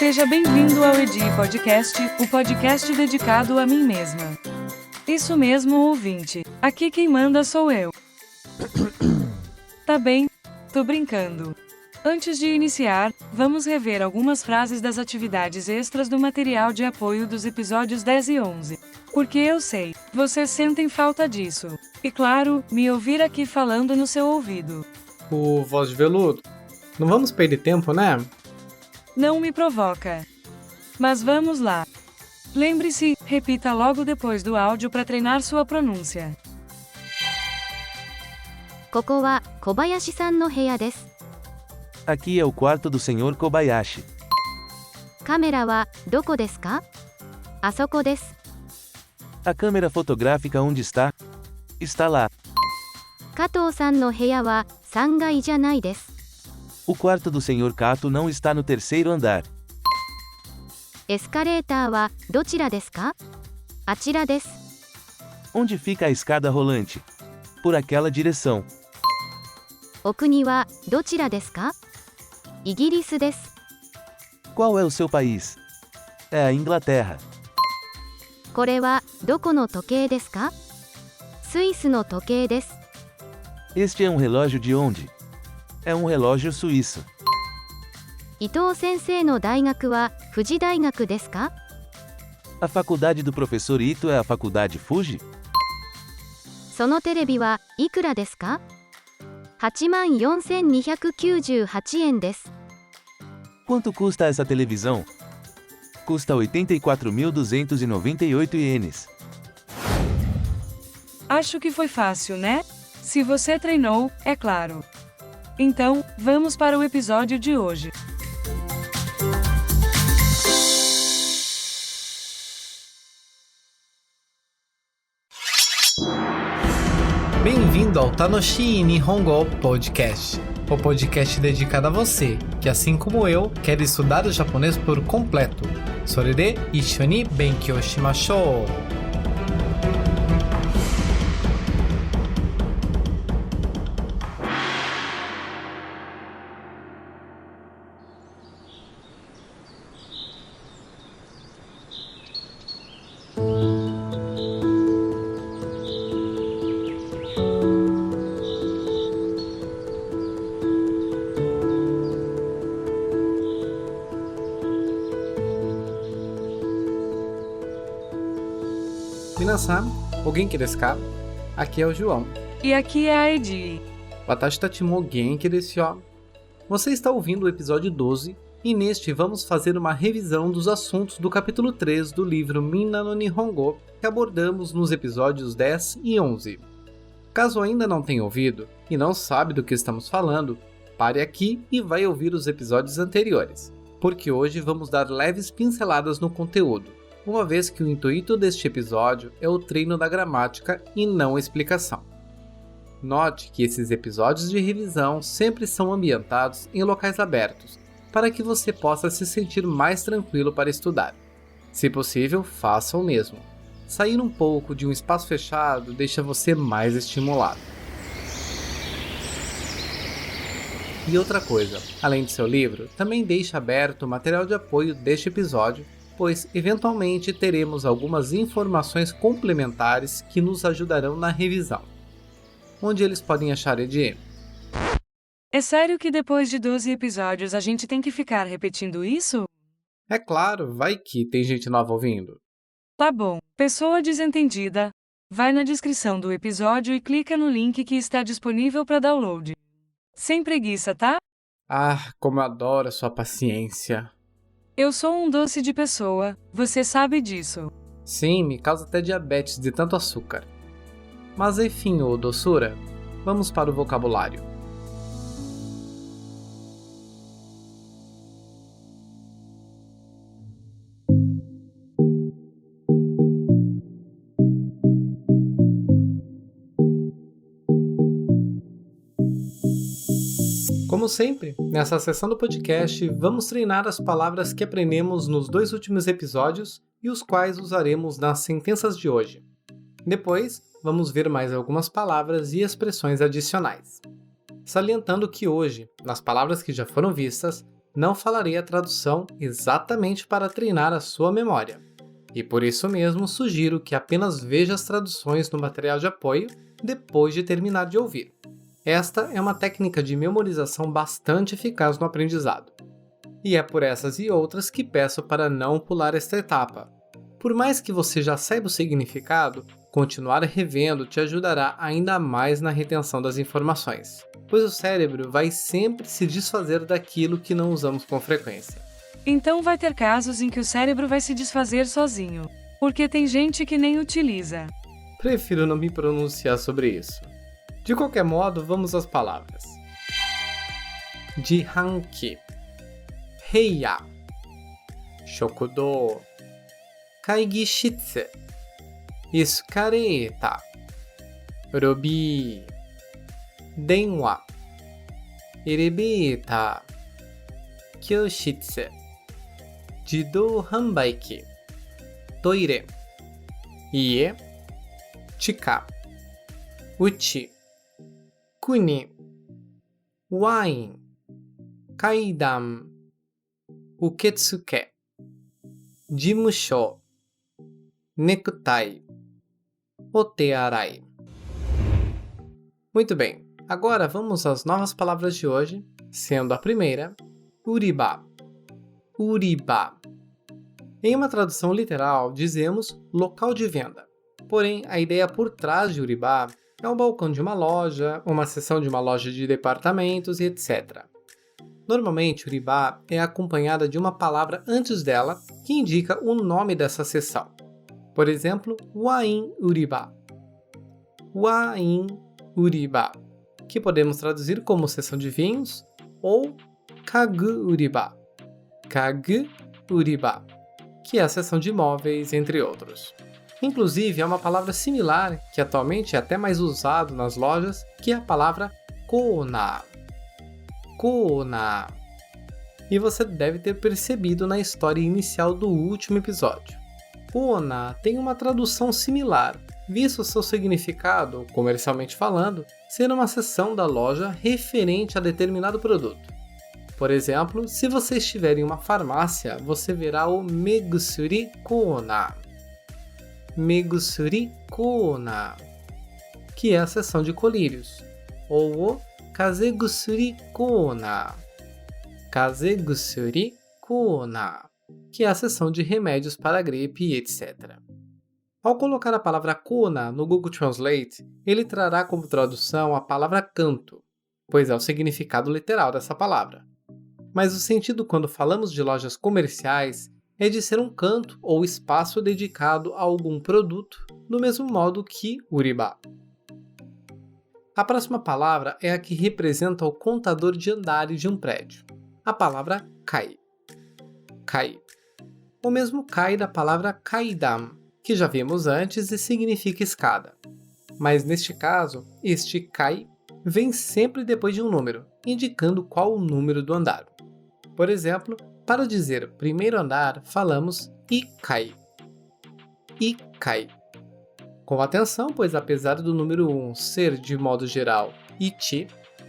Seja bem-vindo ao Edi Podcast, o podcast dedicado a mim mesma. Isso mesmo, ouvinte. Aqui quem manda sou eu. Tá bem? Tô brincando. Antes de iniciar, vamos rever algumas frases das atividades extras do material de apoio dos episódios 10 e 11. Porque eu sei, vocês sentem falta disso. E claro, me ouvir aqui falando no seu ouvido. O Voz de Veludo. Não vamos perder tempo, né? Não me provoca. Mas vamos lá. Lembre-se, repita logo depois do áudio para treinar sua pronúncia. ここは小林さんの部屋です。 Aqui é o quarto do Sr. Kobayashi. カメラはどこですか？あそこです。 A câmera fotográfica onde está? Está lá. 加藤さんの部屋は3階じゃないです。 O quarto do Sr. Kato não está no terceiro andar. エスカレーターはどちらですか？あちらです。 Onde fica a escada rolante? Por aquela direção. お国はどちらですか？イギリスです。 Qual é o seu país? É a Inglaterra. これはどこの時計ですか？スイスの時計です。 Este é um relógio de onde? É um relógio suíço. 伊藤先生の大学は富士大学ですか？ A faculdade do professor Ito é a faculdade Fuji? そのテレビはいくらですか？84,298 円です。 Quanto custa essa televisão? Custa 84.298 ienes. Acho que foi fácil, né? Se você treinou, é claro. Então, vamos para o episódio de hoje. Bem-vindo ao Tanoshi Nihongo Podcast, o podcast dedicado a você, que assim como eu, quer estudar o japonês por completo. それで一緒に勉強しましょう。Minasan, o Genki desu ka? Aqui é o João. E aqui é a Edi. Watashi tachi mo Genki desu yo. Você está ouvindo o episódio 12 e neste vamos fazer uma revisão dos assuntos do capítulo 3 do livro Minna no Nihongo que abordamos nos episódios 10 e 11. Caso ainda não tenha ouvido e não sabe do que estamos falando, pare aqui e vai ouvir os episódios anteriores, porque hoje vamos dar leves pinceladas no conteúdo, uma vez que o intuito deste episódio é o treino da gramática e não a explicação. Note que esses episódios de revisão sempre são ambientados em locais abertos, para que você possa se sentir mais tranquilo para estudar. Se possível, faça o mesmo. Sair um pouco de um espaço fechado deixa você mais estimulado. E outra coisa, além de seu livro, também deixe aberto o material de apoio deste episódio, pois eventualmente teremos algumas informações complementares que nos ajudarão na revisão. Onde eles podem achar Edi? É sério que depois de 12 episódios a gente tem que ficar repetindo isso? É claro, vai que tem gente nova ouvindo. Tá bom, pessoa desentendida. Vai na descrição do episódio e clica no link que está disponível para download. Sem preguiça, tá? Ah, como eu adoro a sua paciência. Eu sou um doce de pessoa, você sabe disso. Sim, me causa até diabetes de tanto açúcar. Mas enfim, ô doçura, vamos para o vocabulário. Como sempre, nessa seção do podcast, vamos treinar as palavras que aprendemos nos 2 últimos episódios e os quais usaremos nas sentenças de hoje. Depois, vamos ver mais algumas palavras e expressões adicionais. Salientando que hoje, nas palavras que já foram vistas, não falarei a tradução exatamente para treinar a sua memória. E por isso mesmo sugiro que apenas veja as traduções no material de apoio depois de terminar de ouvir. Esta é uma técnica de memorização bastante eficaz no aprendizado. E é por essas e outras que peço para não pular esta etapa. Por mais que você já saiba o significado, continuar revendo te ajudará ainda mais na retenção das informações, pois o cérebro vai sempre se desfazer daquilo que não usamos com frequência. Então vai ter casos em que o cérebro vai se desfazer sozinho, porque tem gente que nem utiliza. Prefiro não me pronunciar sobre isso. De qualquer modo, vamos às palavras. Jihanki, Heiya, Shokudo, Kaigishitsu, Escaleta, Robi, Denwa, Elevator, Kyoshitsu, Jidou Hanbaiki, Toire, Ie, Chika, Uchi, Kuni, Wine, Kaidan, Uketsuke, Jimusho, Necktie, Otearai. Muito bem, agora vamos às novas palavras de hoje, sendo a primeira, Uriba. Uriba. Em uma tradução literal, dizemos local de venda. Porém, a ideia por trás de Uriba é um balcão de uma loja, uma seção de uma loja de departamentos e etc. Normalmente, Uriba é acompanhada de uma palavra antes dela que indica o nome dessa seção. Por exemplo, Wain Uriba. Wain Uriba, que podemos traduzir como seção de vinhos, ou Kagu Uriba. Kagu Uriba, que é a seção de imóveis, entre outros. Inclusive, há uma palavra similar, que atualmente é até mais usado nas lojas, que é a palavra Kona. Kona. E você deve ter percebido na história inicial do último episódio. Kona tem uma tradução similar, visto seu significado, comercialmente falando, ser uma seção da loja referente a determinado produto. Por exemplo, se você estiver em uma farmácia, você verá o Megusuri Kona. Megusuri Kona, que é a seção de colírios, ou o Kazegusuri Kona. Kazegusuri Kona, que é a seção de remédios para a gripe e etc. Ao colocar a palavra Kona no Google Translate, ele trará como tradução a palavra canto, pois é o significado literal dessa palavra. Mas o sentido quando falamos de lojas comerciais é de ser um canto ou espaço dedicado a algum produto, do mesmo modo que Uriba. A próxima palavra é a que representa o contador de andares de um prédio, a palavra kai. Kai. O mesmo kai da palavra kaidan, que já vimos antes e significa escada. Mas neste caso, este kai vem sempre depois de um número, indicando qual o número do andar. Por exemplo, para dizer primeiro andar, falamos ikai. Ikai. Com atenção, pois apesar do número 1 ser, de modo geral, ichi,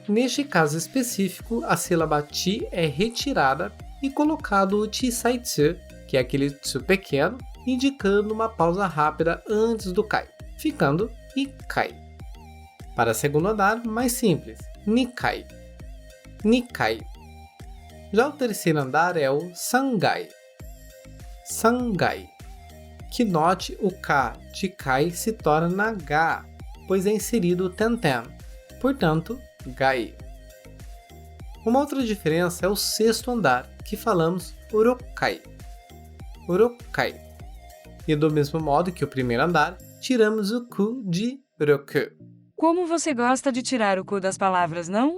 neste caso específico, a sílaba chi é retirada e colocado o chisaitsu, que é aquele tsu pequeno, indicando uma pausa rápida antes do kai, ficando ikai. Para segundo andar, mais simples, nikai. Nikai. Já o terceiro andar é o sangai. Sangai. Que note o K de kai se torna ga, pois é inserido o tenten, portanto, gai. Uma outra diferença é o sexto andar, que falamos urokai. Urokai. E do mesmo modo que o primeiro andar, tiramos o ku de roku. Como você gosta de tirar o cu das palavras, não?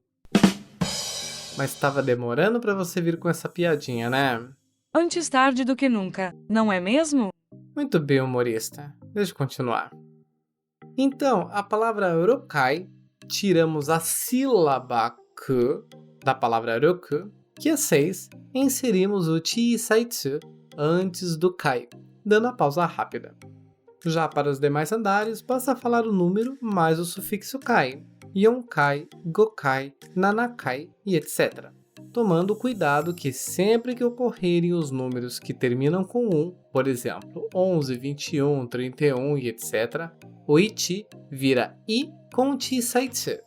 Mas estava demorando para você vir com essa piadinha, né? Antes tarde do que nunca, não é mesmo? Muito bem, humorista. Deixa eu continuar. Então, a palavra urokai, tiramos a sílaba ku da palavra roku, que é 6, e inserimos o chisaitsu antes do kai, dando a pausa rápida. Já para os demais andares, basta falar o número mais o sufixo kai, yonkai, gokai, nanakai e etc. tomando cuidado que sempre que ocorrerem os números que terminam com 1, por exemplo, 11, 21, 31 e etc., o ichi vira i com chi saitsu.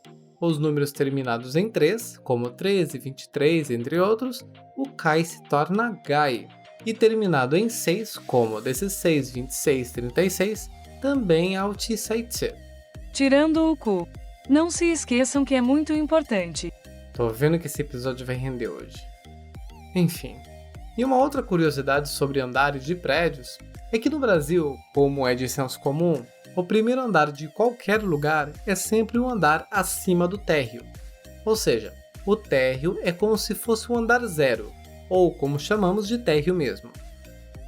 Os números terminados em 3, como 13, 23, entre outros, o kai se torna gai. E terminado em 6, como 16, 26, 36, também há o chi saitsu. Tirando o ku. Não se esqueçam que é muito importante. Tô vendo que esse episódio vai render hoje. Enfim. E uma outra curiosidade sobre andares de prédios é que no Brasil, como é de senso comum, o primeiro andar de qualquer lugar é sempre um andar acima do térreo. Ou seja, o térreo é como se fosse o andar zero, ou como chamamos de térreo mesmo.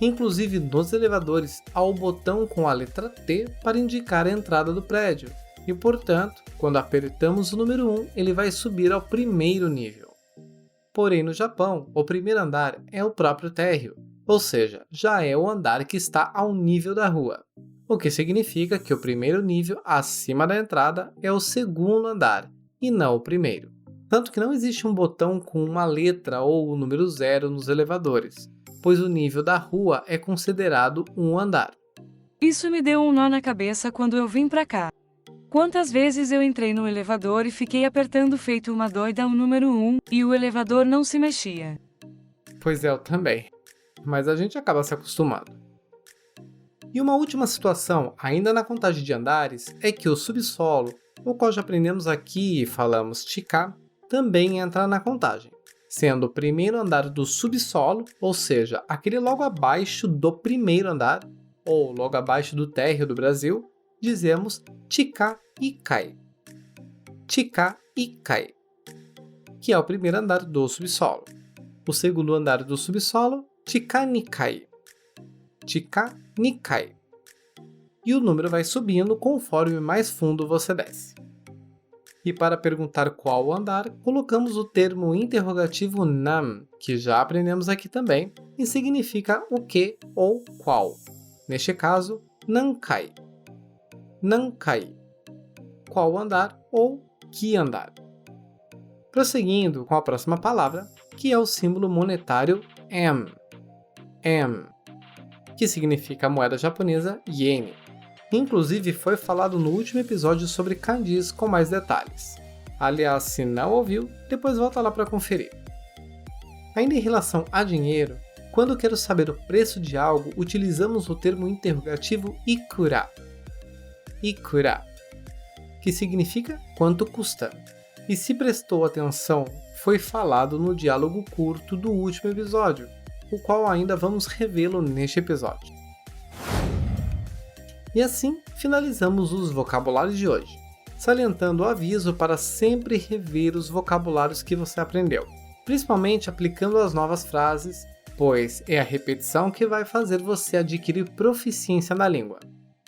Inclusive nos elevadores há o botão com a letra T para indicar a entrada do prédio. E, portanto, quando apertamos o número 1, ele vai subir ao primeiro nível. Porém, no Japão, o primeiro andar é o próprio térreo, ou seja, já é o andar que está ao nível da rua, o que significa que o primeiro nível acima da entrada é o segundo andar, e não o primeiro. Tanto que não existe um botão com uma letra ou o número 0 nos elevadores, pois o nível da rua é considerado um andar. Isso me deu um nó na cabeça quando eu vim pra cá. Quantas vezes eu entrei no elevador e fiquei apertando feito uma doida o número 1 e o elevador não se mexia. Pois é, eu também. Mas a gente acaba se acostumando. E uma última situação, ainda na contagem de andares, é que o subsolo, o qual já aprendemos aqui e falamos chika, também entra na contagem, sendo o primeiro andar do subsolo, ou seja, aquele logo abaixo do primeiro andar, ou logo abaixo do térreo do Brasil, dizemos chika ikai. Chika ikai, que é o primeiro andar do subsolo. O segundo andar do subsolo, chika nikai. Chika nikai. E o número vai subindo conforme mais fundo você desce. E para perguntar qual o andar, colocamos o termo interrogativo nan, que já aprendemos aqui também, e significa o que ou qual. Neste caso, nankai. Nankai. Qual andar ou que andar. Prosseguindo com a próxima palavra, que é o símbolo monetário M. M, que significa a moeda japonesa yen. Inclusive foi falado no último episódio sobre kanjis com mais detalhes. Aliás, se não ouviu, depois volta lá para conferir. Ainda em relação a dinheiro, quando quero saber o preço de algo, utilizamos o termo interrogativo ikura. Ikura, que significa quanto custa. E se prestou atenção, foi falado no diálogo curto do último episódio, o qual ainda vamos revê-lo neste episódio. E assim, finalizamos os vocabulários de hoje, salientando o aviso para sempre rever os vocabulários que você aprendeu, principalmente aplicando as novas frases, pois é a repetição que vai fazer você adquirir proficiência na língua.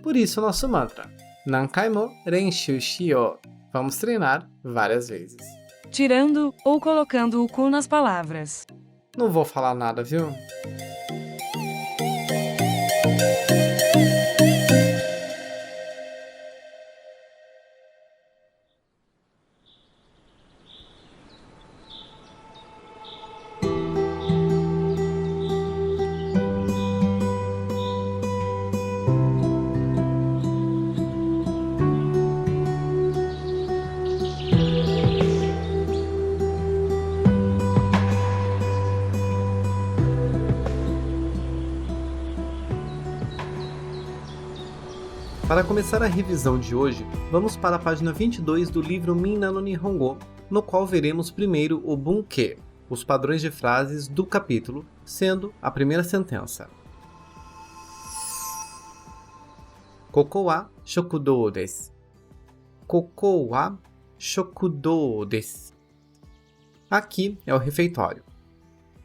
Por isso nosso mantra, Nankai mo renshū shiyō. Vamos treinar várias vezes. Tirando ou colocando o ku nas palavras. Não vou falar nada, viu? Para começar a revisão de hoje, vamos para a página 22 do livro Minna no Nihongo, no qual veremos primeiro o bunke, os padrões de frases do capítulo, sendo a primeira sentença. Koko wa shokudou desu. Koko wa shokudou desu. Aqui é o refeitório.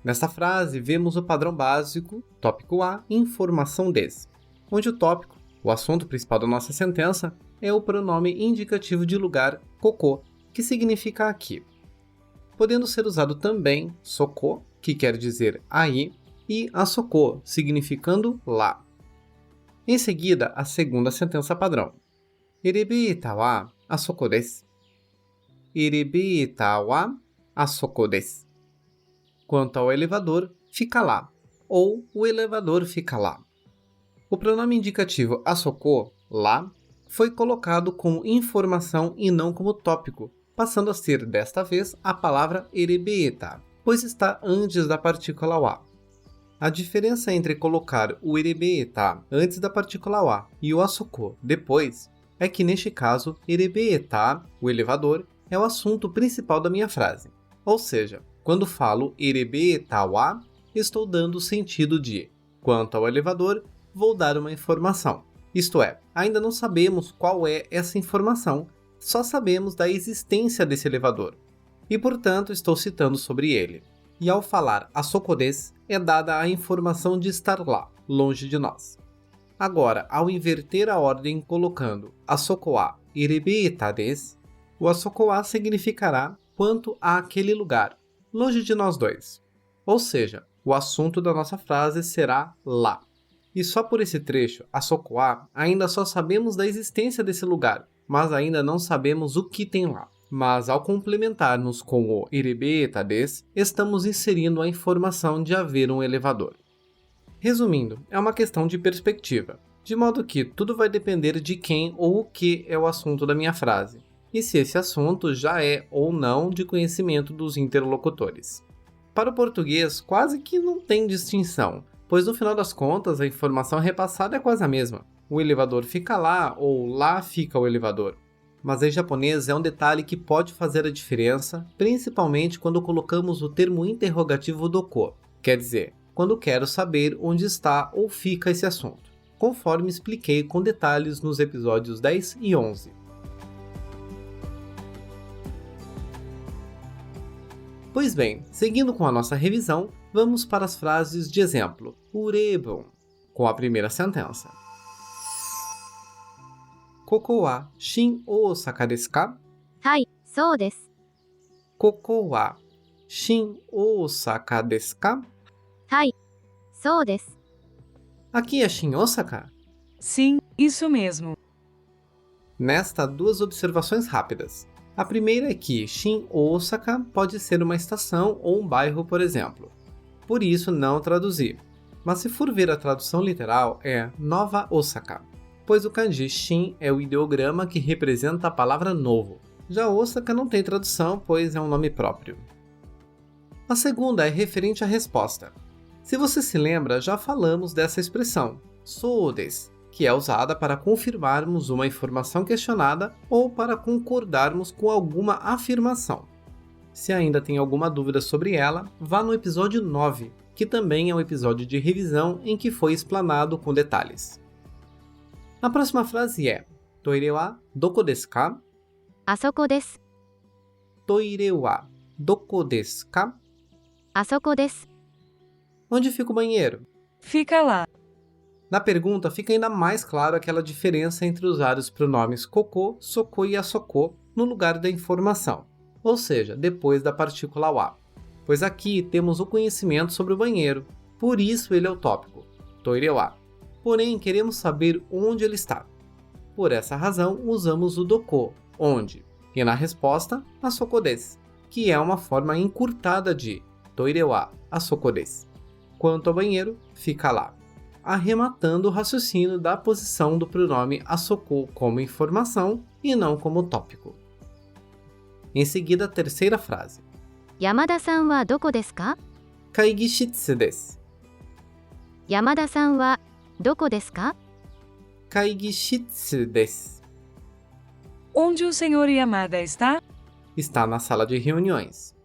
Nesta frase, vemos o padrão básico, tópico A, informação des, onde o tópico, o assunto principal da nossa sentença, é o pronome indicativo de lugar koko, que significa aqui, podendo ser usado também soko, que quer dizer aí, e asoko, significando lá. Em seguida, a segunda sentença padrão. Elevator wa asoko desu. Elevator wa asoko desu. Quanto ao elevador, fica lá. Ou o elevador fica lá. O pronome indicativo asoko, lá, foi colocado como informação e não como tópico, passando a ser, desta vez, a palavra erebeeta, pois está antes da partícula wa. A diferença entre colocar o erebeeta antes da partícula wa e o asoko depois é que, neste caso, erebeeta, o elevador, é o assunto principal da minha frase. Ou seja, quando falo erebeeta wa, estou dando o sentido de quanto ao elevador, vou dar uma informação. Isto é, ainda não sabemos qual é essa informação, só sabemos da existência desse elevador. E, portanto, estou citando sobre ele. E ao falar asoko desu, é dada a informação de estar lá, longe de nós. Agora, ao inverter a ordem colocando asoko wa erebeeta desu, o asoko wa significará quanto àquele lugar, longe de nós dois. Ou seja, o assunto da nossa frase será lá. E só por esse trecho, asoko wa, ainda só sabemos da existência desse lugar, mas ainda não sabemos o que tem lá. Mas ao complementarmos com o erebeeta desu, estamos inserindo a informação de haver um elevador. Resumindo, é uma questão de perspectiva, de modo que tudo vai depender de quem ou o que é o assunto da minha frase, e se esse assunto já é ou não de conhecimento dos interlocutores. Para o português, quase que não tem distinção, pois no final das contas a informação repassada é quase a mesma. O elevador fica lá ou lá fica o elevador. Mas em japonês é um detalhe que pode fazer a diferença, principalmente quando colocamos o termo interrogativo doko, quer dizer, quando quero saber onde está ou fica esse assunto, conforme expliquei com detalhes nos episódios 10 e 11. Pois bem, seguindo com a nossa revisão, vamos para as frases de exemplo, urebon, com a primeira sentença. Koko wa shin Osaka desu ka? はいそうです Koko wa shin Osaka desu ka? はいそうです Aqui é Shin Osaka? Sim, isso mesmo. Nesta, duas observações rápidas. A primeira é que Shin Osaka pode ser uma estação ou um bairro, por exemplo. Por isso, não traduzir. Mas se for ver a tradução literal, é Nova Osaka, pois o kanji Shin é o ideograma que representa a palavra novo. Já Osaka não tem tradução, pois é um nome próprio. A segunda é referente à resposta. Se você se lembra, já falamos dessa expressão, sou desu, que é usada para confirmarmos uma informação questionada ou para concordarmos com alguma afirmação. Se ainda tem alguma dúvida sobre ela, vá no episódio 9, que também é um episódio de revisão em que foi explanado com detalhes. A próxima frase é Toire wa doko desu ka? あそこです Toire wa doko desu ka? あそこです Onde fica o banheiro? Fica lá. Na pergunta fica ainda mais claro aquela diferença entre usar os pronomes koko, soko e asoko no lugar da informação, ou seja, depois da partícula wa. Pois aqui temos o conhecimento sobre o banheiro, por isso ele é o tópico, toire wa. Porém, queremos saber onde ele está. Por essa razão, usamos o doko, onde, e na resposta, asoko desu, que é uma forma encurtada de toire wa asoko desu. Quanto ao banheiro, fica lá, arrematando o raciocínio da posição do pronome asoko como informação e não como tópico. Em seguida, a terceira frase. 山田さんはどこですか Kaigishitsu desu. 山田さんはどこですか Kaigishitsu desu. Onde o senhor Yamada está? Está na sala de reuniões.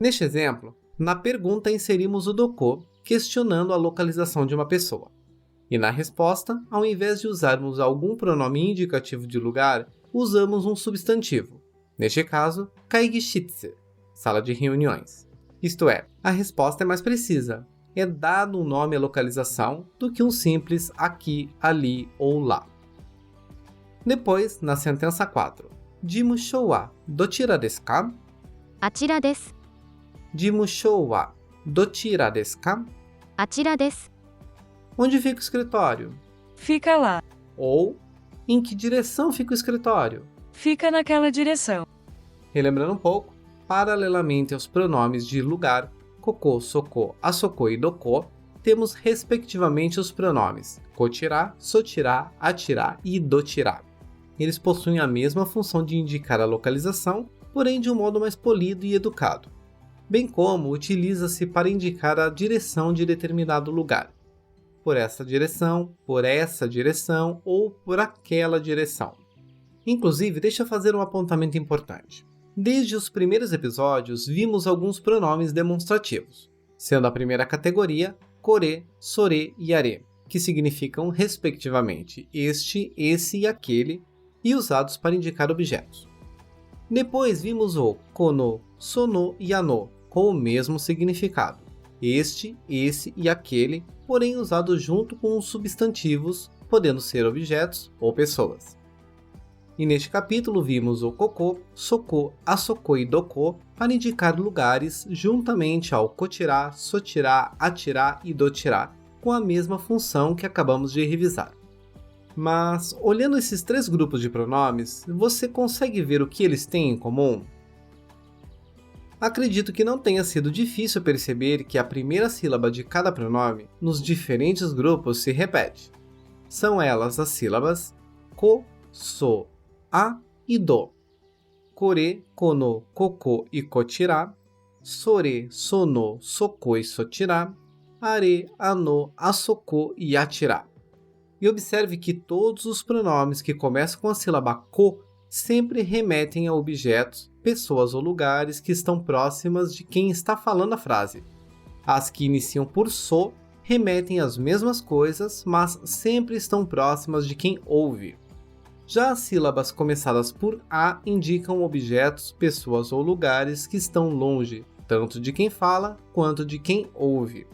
Neste exemplo, na pergunta inserimos o doko, questionando a localização de uma pessoa. E na resposta, ao invés de usarmos algum pronome indicativo de lugar, usamos um substantivo. Neste caso, kaigishitsu, sala de reuniões. Isto é, a resposta é mais precisa. É dado um nome à localização do que um simples aqui, ali ou lá. Depois, na sentença 4, Jimushou wa dochira desu ka? あちらです Jimushou wa dochira desu ka? あちらです Onde fica o escritório? Fica lá. Ou, em que direção fica o escritório? Fica naquela direção. Relembrando um pouco, paralelamente aos pronomes de lugar, Koko, Soko, Asoko e Doko, temos respectivamente os pronomes kotirá, sotirá, atirá e dotirá. Eles possuem a mesma função de indicar a localização, porém de um modo mais polido e educado, bem como utiliza-se para indicar a direção de determinado lugar. Por essa direção ou por aquela direção. Inclusive, deixa eu fazer um apontamento importante. Desde os primeiros episódios, vimos alguns pronomes demonstrativos, sendo a primeira categoria kore, sore e are, que significam, respectivamente, este, esse e aquele, e usados para indicar objetos. Depois vimos o kono, sono e ano, com o mesmo significado, este, esse e aquele, porém usados junto com os substantivos, podendo ser objetos ou pessoas. E neste capítulo vimos o koko, soko, asoko e doko para indicar lugares juntamente ao kotirá, sotirá, atirá e dotirá, com a mesma função que acabamos de revisar. Mas, olhando esses três grupos de pronomes, você consegue ver o que eles têm em comum? Acredito que não tenha sido difícil perceber que a primeira sílaba de cada pronome nos diferentes grupos se repete. São elas as sílabas ko, so, a e do. Kore, kono, koko e kotirá, sore, sono, soko e sotirá, are, ano, asoko e atirá. E observe que todos os pronomes que começam com a sílaba ko sempre remetem a objetos, pessoas ou lugares que estão próximas de quem está falando a frase. As que iniciam por so remetem às mesmas coisas, mas sempre estão próximas de quem ouve. Já as sílabas começadas por a indicam objetos, pessoas ou lugares que estão longe, tanto de quem fala quanto de quem ouve.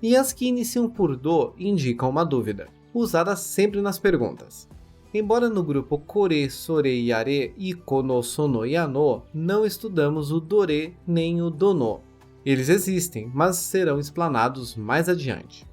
E as que iniciam por do indicam uma dúvida, usada sempre nas perguntas. Embora no grupo kore, sore e are e kono, sono e ano não estudamos o dore nem o dono. Eles existem, mas serão explanados mais adiante.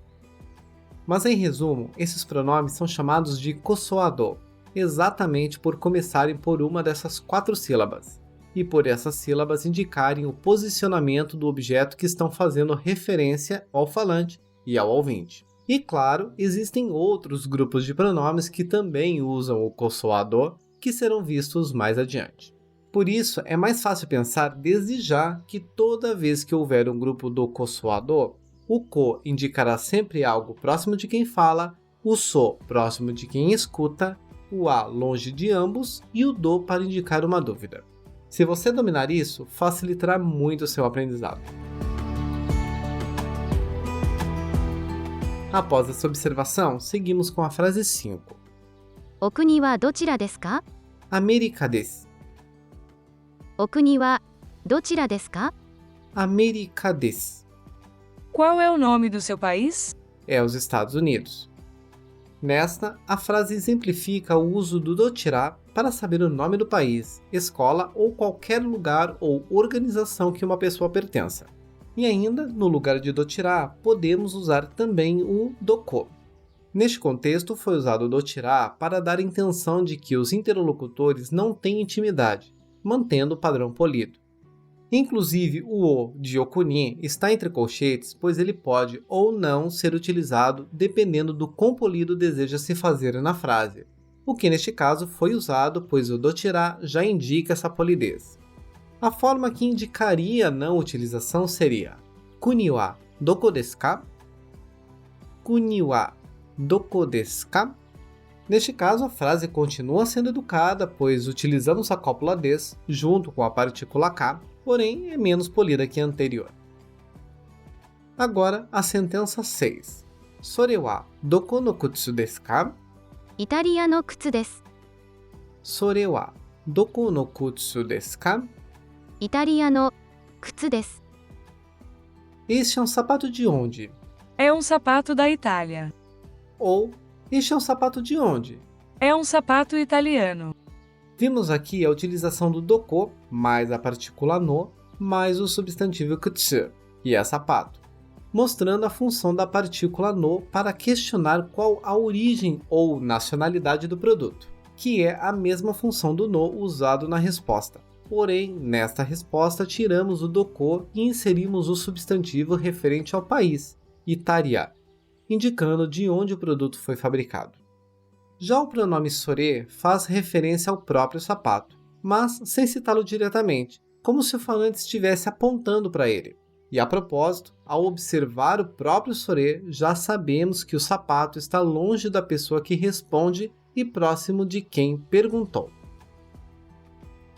Mas em resumo, esses pronomes são chamados de kosoado, exatamente por começarem por uma dessas 4 sílabas, e por essas sílabas indicarem o posicionamento do objeto que estão fazendo referência ao falante e ao ouvinte. E claro, existem outros grupos de pronomes que também usam o kosoado, que serão vistos mais adiante. Por isso, é mais fácil pensar desde já que toda vez que houver um grupo do kosoado, o ko indicará sempre algo próximo de quem fala, o so próximo de quem escuta, o a longe de ambos e o do para indicar uma dúvida. Se você dominar isso, facilitará muito o seu aprendizado. Após essa observação, seguimos com a frase 5. お国はどちらですか? América des. お国はどちらですか? América des. Qual é o nome do seu país? É os Estados Unidos. Nesta, a frase exemplifica o uso do dotirá para saber o nome do país, escola ou qualquer lugar ou organização que uma pessoa pertença. E ainda, no lugar de dotirá, podemos usar também o doko. Neste contexto, foi usado o dotirá para dar a intenção de que os interlocutores não têm intimidade, mantendo o padrão polido. Inclusive, o o de okuni está entre colchetes, pois ele pode ou não ser utilizado dependendo do quão polido deseja se fazer na frase, o que neste caso foi usado, pois o dotirá já indica essa polidez. A forma que indicaria a não utilização seria kuni wa doko desu ka? Kuni wa doko desu ka? Neste caso, a frase continua sendo educada, pois utilizamos a cópula des junto com a partícula ka, porém é menos polida que a anterior. Agora, a sentença 6. Sore wa doko no kutsu desu ka? イタリアの靴です。 Sore wa doko no kutsu desu ka? イタリアの靴です。 Este é um sapato de onde? É um sapato da Itália. Ou, este é um sapato de onde? É um sapato italiano. Vimos aqui a utilização do doko, mais a partícula no, mais o substantivo kutsu, que é sapato, mostrando a função da partícula no para questionar qual a origem ou nacionalidade do produto, que é a mesma função do no usado na resposta. Porém, nesta resposta tiramos o doko e inserimos o substantivo referente ao país, Itaria, indicando de onde o produto foi fabricado. Já o pronome sore faz referência ao próprio sapato, mas sem citá-lo diretamente, como se o falante estivesse apontando para ele. E a propósito, ao observar o próprio sore, já sabemos que o sapato está longe da pessoa que responde e próximo de quem perguntou.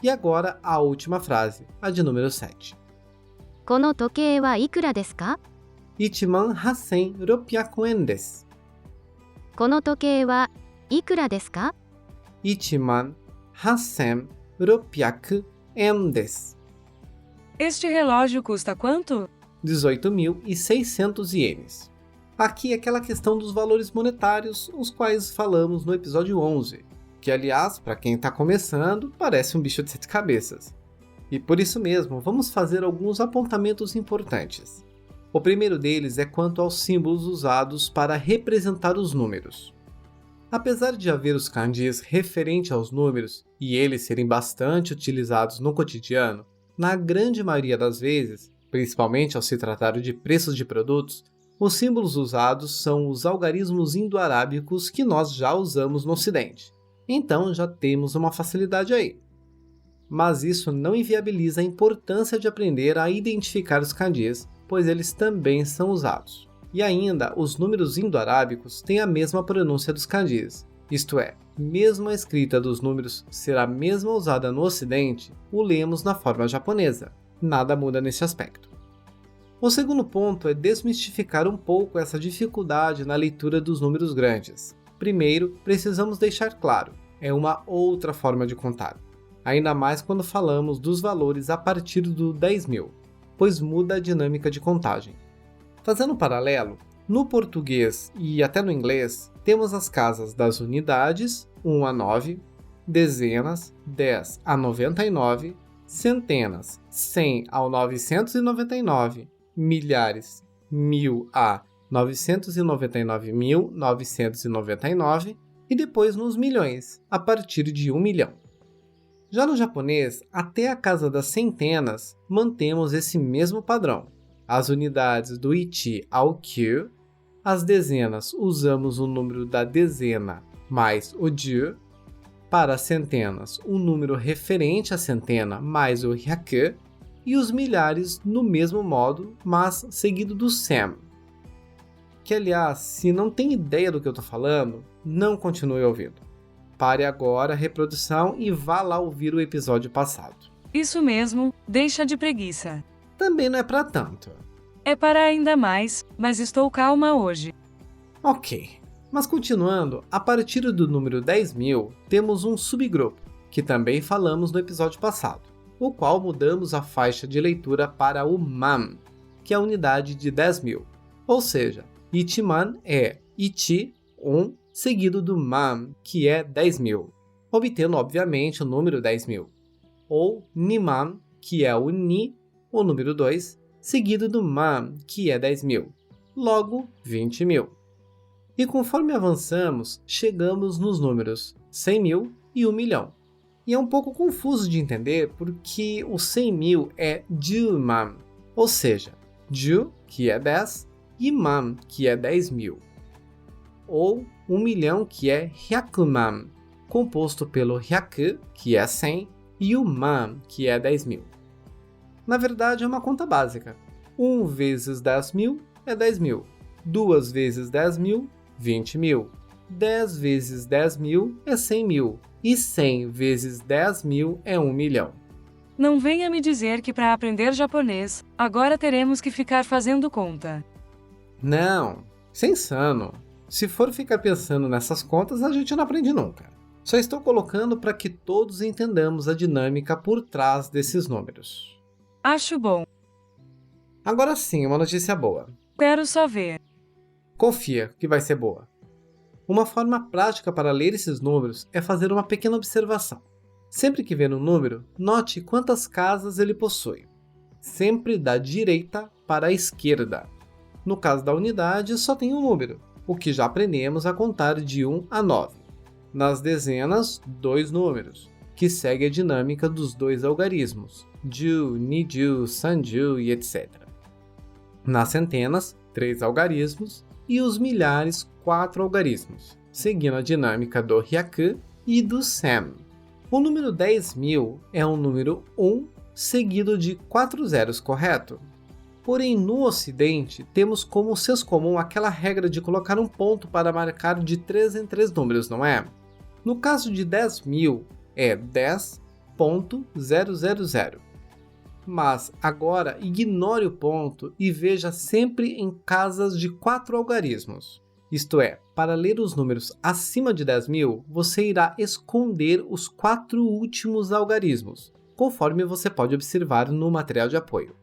E agora a última frase, a de número 7. この時計はいくらですか? 18,600 yen desu. この時計はいくらですか? 18,600 yen desu. Este relógio custa quanto? 18.600 ienes. Aqui é aquela questão dos valores monetários, os quais falamos no episódio 11, que aliás, para quem está começando, parece um bicho de 7 cabeças. E por isso mesmo, vamos fazer alguns apontamentos importantes. O primeiro deles é quanto aos símbolos usados para representar os números. Apesar de haver os kanjis referentes aos números e eles serem bastante utilizados no cotidiano, na grande maioria das vezes, principalmente ao se tratar de preços de produtos, os símbolos usados são os algarismos indo-arábicos que nós já usamos no Ocidente. Então já temos uma facilidade aí. Mas isso não inviabiliza a importância de aprender a identificar os kanjis, pois eles também são usados. E ainda, os números indo-arábicos têm a mesma pronúncia dos kanjis, isto é, mesmo a escrita dos números ser a mesma usada no Ocidente, o lemos na forma japonesa. Nada muda nesse aspecto. O segundo ponto é desmistificar um pouco essa dificuldade na leitura dos números grandes. Primeiro, precisamos deixar claro, é uma outra forma de contar. Ainda mais quando falamos dos valores a partir do 10.000, pois muda a dinâmica de contagem. Fazendo um paralelo, no português e até no inglês, temos as casas das unidades, 1 a 9, dezenas, 10 a 99, centenas, 100 ao 999, milhares, 1000 a 999.999 e depois nos milhões, a partir de 1 milhão. Já no japonês, até a casa das centenas, mantemos esse mesmo padrão. As unidades do ichi ao kyu, as dezenas usamos o número da dezena mais o ju, para as centenas o número referente à centena mais o hyaku, e os milhares no mesmo modo, mas seguido do sen. Que aliás, se não tem ideia do que eu estou falando, não continue ouvindo. Pare agora a reprodução e vá lá ouvir o episódio passado. Isso mesmo, deixa de preguiça. Também não é para tanto. É para ainda mais, mas estou calma hoje. Ok, mas continuando, a partir do número 10.000, temos um subgrupo, que também falamos no episódio passado, o qual mudamos a faixa de leitura para o man, que é a unidade de 10.000. Ou seja, ichiman é ichi, 1, seguido do man, que é 10.000, obtendo obviamente o número 10.000. Ou niman, que é o ni, o número 2, seguido do man, que é 10.000, logo 20.000. E conforme avançamos, chegamos nos números 100.000 e 1 milhão. E é um pouco confuso de entender porque o 100.000 é juman, ou seja, ju, que é 10, e man, que é 10.000. Ou 1 milhão, que é hyakuman, composto pelo hyaku, que é 100, e o man, que é 10.000. Na verdade, é uma conta básica. 1 vezes 10.000 é 10.000. 2 vezes 10.000, 20.000. 10 vezes 10.000 é 100.000. E 100 vezes 10.000 é 1 milhão. Não venha me dizer que para aprender japonês, agora teremos que ficar fazendo conta. Não, isso é insano. Se for ficar pensando nessas contas, a gente não aprende nunca. Só estou colocando para que todos entendamos a dinâmica por trás desses números. Acho bom. Agora sim, uma notícia boa. Quero só ver. Confia que vai ser boa. Uma forma prática para ler esses números é fazer uma pequena observação. Sempre que ver um número, note quantas casas ele possui. Sempre da direita para a esquerda. No caso da unidade, só tem um número, o que já aprendemos a contar de 1 a 9. Nas dezenas, 2 números, que segue a dinâmica dos 2 algarismos, ju, niju, sanju e etc. Nas centenas, 3 algarismos e os milhares, 4 algarismos, seguindo a dinâmica do hyaku e do sen. O número 10.000 é um número 1 seguido de 4 zeros, correto? Porém, no Ocidente, temos como senso comum aquela regra de colocar um ponto para marcar de 3 em 3 números, não é? No caso de 10.000, é 10.000. Mas agora ignore o ponto e veja sempre em casas de 4 algarismos. Isto é, para ler os números acima de 10.000, você irá esconder os 4 últimos algarismos, conforme você pode observar no material de apoio.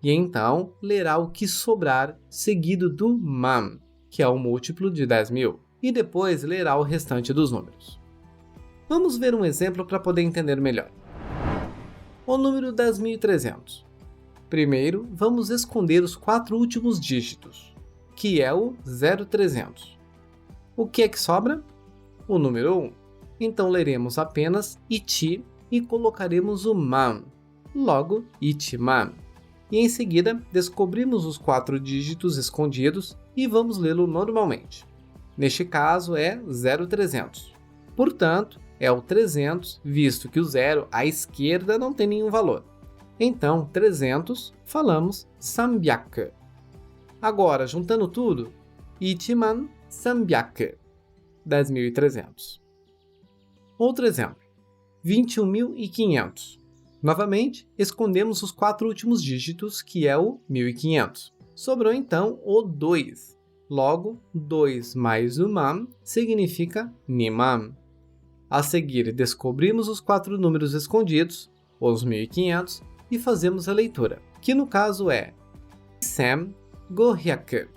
E então, lerá o que sobrar, seguido do man, que é o múltiplo de 10.000, e depois lerá o restante dos números. Vamos ver um exemplo para poder entender melhor. O número 10.300. Primeiro, vamos esconder os 4 últimos dígitos, que é o 0300. O que é que sobra? O número 1. Então leremos apenas iti e colocaremos o man, logo itiman. E em seguida, descobrimos os 4 dígitos escondidos e vamos lê-lo normalmente. Neste caso é 0300. Portanto, é o 300, visto que o 0 à esquerda não tem nenhum valor. Então, 300, falamos sambyaka. Agora, juntando tudo, itiman sambyaka, 10.300. Outro exemplo, 21.500. Novamente, escondemos os 4 últimos dígitos, que é o 1.500. Sobrou então o 2. Logo, 2 mais o man significa niman. A seguir, descobrimos os 4 números escondidos, os 1.500, e fazemos a leitura, que no caso é sen gohyaku.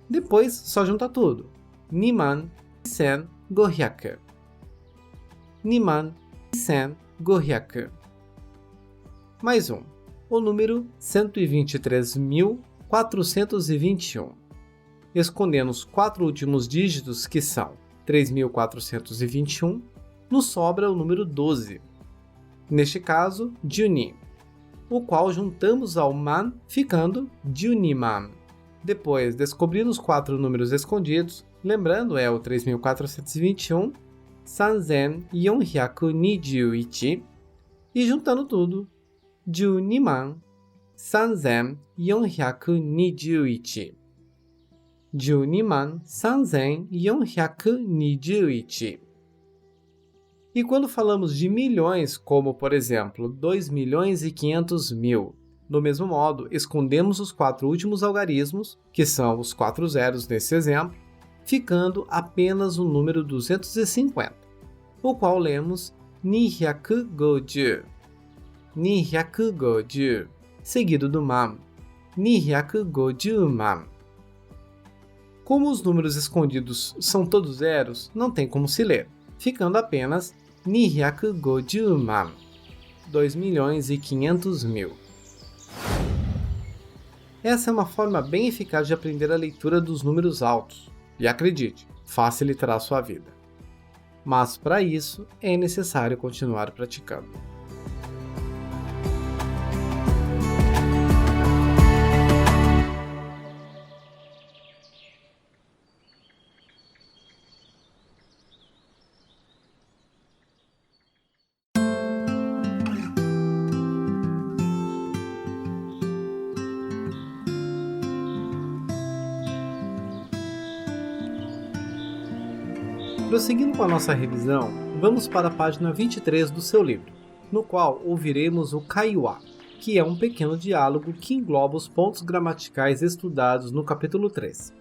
Depois, só junta tudo. Niman sen gohyaku. Niman sen gohyaku. Mais um. O número 123.421. Escondendo os 4 últimos dígitos, que são 3.421, nos sobra o número 12. Neste caso, Juni, o qual juntamos ao man, ficando Juniman. Depois, descobrindo os 4 números escondidos, lembrando é o 3.421, Sanzen Yonhyaku21, e juntando tudo, Juniman Sanzen Yonhyaku21. Juniman Sanzen Yonhyaku21. E quando falamos de milhões, como por exemplo 2.500.000, do mesmo modo, escondemos os 4 últimos algarismos, que são os 4 zeros nesse exemplo, ficando apenas o número 250, o qual lemos Nihyakugoju, Nihyakugoju, seguido do man, Nihyakugojuman. Como os números escondidos são todos zeros, não tem como se ler, ficando apenas Nihyakugojuman, 2.500.000. Essa é uma forma bem eficaz de aprender a leitura dos números altos, e acredite, facilitará a sua vida. Mas para isso é necessário continuar praticando. Prosseguindo com a nossa revisão, vamos para a página 23 do seu livro, no qual ouviremos o Kaiwa, que é um pequeno diálogo que engloba os pontos gramaticais estudados no capítulo 3.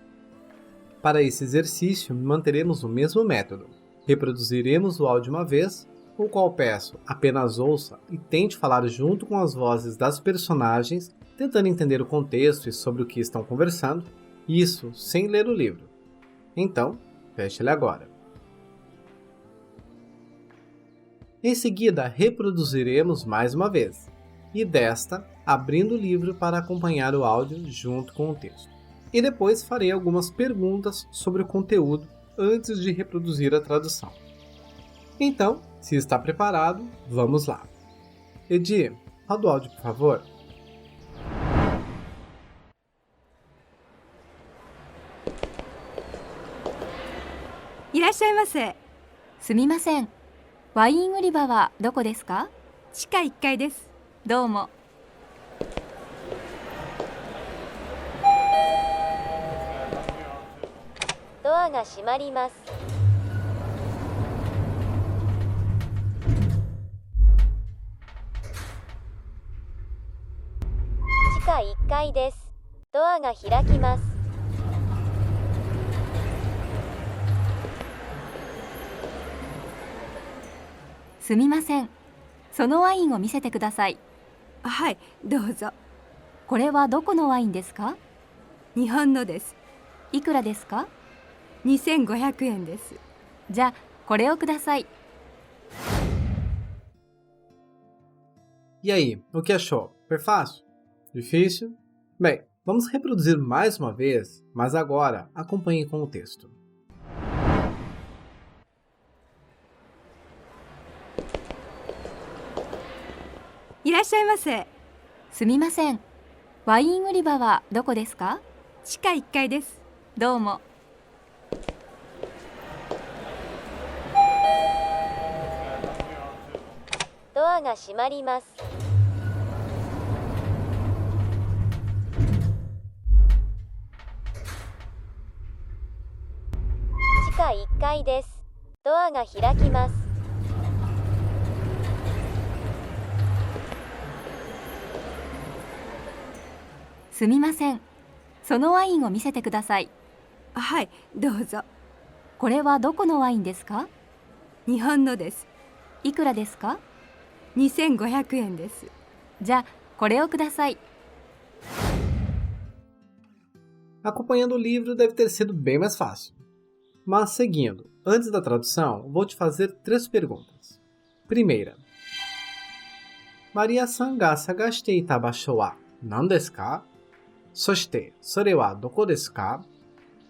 Para esse exercício, manteremos o mesmo método. Reproduziremos o áudio uma vez, o qual peço apenas ouça e tente falar junto com as vozes das personagens, tentando entender o contexto e sobre o que estão conversando, isso sem ler o livro. Então, feche ele agora. Em seguida, reproduziremos mais uma vez, e desta, abrindo o livro para acompanhar o áudio junto com o texto. E depois farei algumas perguntas sobre o conteúdo antes de reproduzir a tradução. Então, Se está preparado, vamos lá. Edi, roda o áudio, por favor. いらっしゃいませ。すみません。ワイン売り場はどこですか？地下1階です。どうも。ドアが閉まります。地下1階です。ドアが開きます。すみません。そのワインを見せてください。はい、どうぞ。これはどこのワインですか？日本のです。いくらですか2500円です。じゃあ、これをください。E aí, o que achou? Foi fácil? Difícil? Bem, vamos reproduzir mais uma vez, mas agora acompanhe com o texto. いらっしゃいませ。すみません。ワイン売り場はどこですか？地下1階です。どうも。ドアが閉まります。地下1階です。ドアが開きます。すみません。そのワインを見せてください。はい、どうぞ。これはどこのワインですか？日本のです。いくらですか？ 2500円です。じゃあ、これをください。Acompanhando o livro deve ter sido bem mais fácil. Mas seguindo, antes da tradução, vou te fazer 3 perguntas. Primeira. Maria-san ga sagashite ita basho wa nan desu ka? Soshite, sore wa doko desu ka?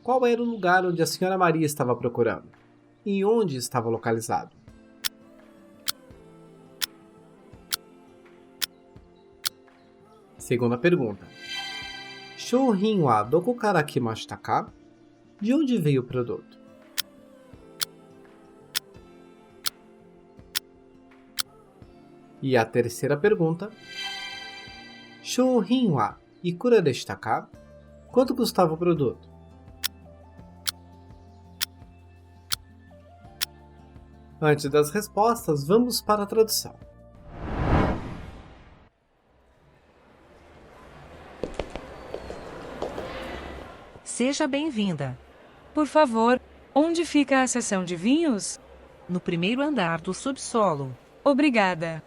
Qual era o lugar onde a senhora Maria estava procurando? E onde estava localizado? Segunda pergunta. Shouhin wa doko kara kimashita ka? De onde veio o produto? E a terceira pergunta. Shouhin wa ikura deshita ka? Quanto custava o produto? Antes das respostas, vamos para a tradução. Seja bem-vinda. Por favor, onde fica a seção de vinhos? No primeiro andar do subsolo. Obrigada.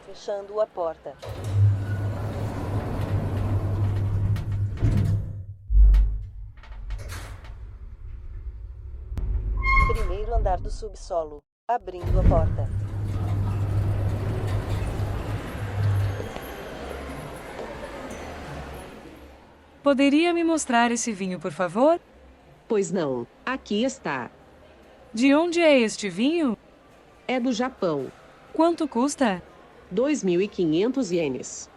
Fechando a porta. Primeiro andar do subsolo. Abrindo a porta. Poderia me mostrar esse vinho, por favor? Pois não, aqui está. De onde é este vinho? É do Japão. Quanto custa? 2.500 ienes.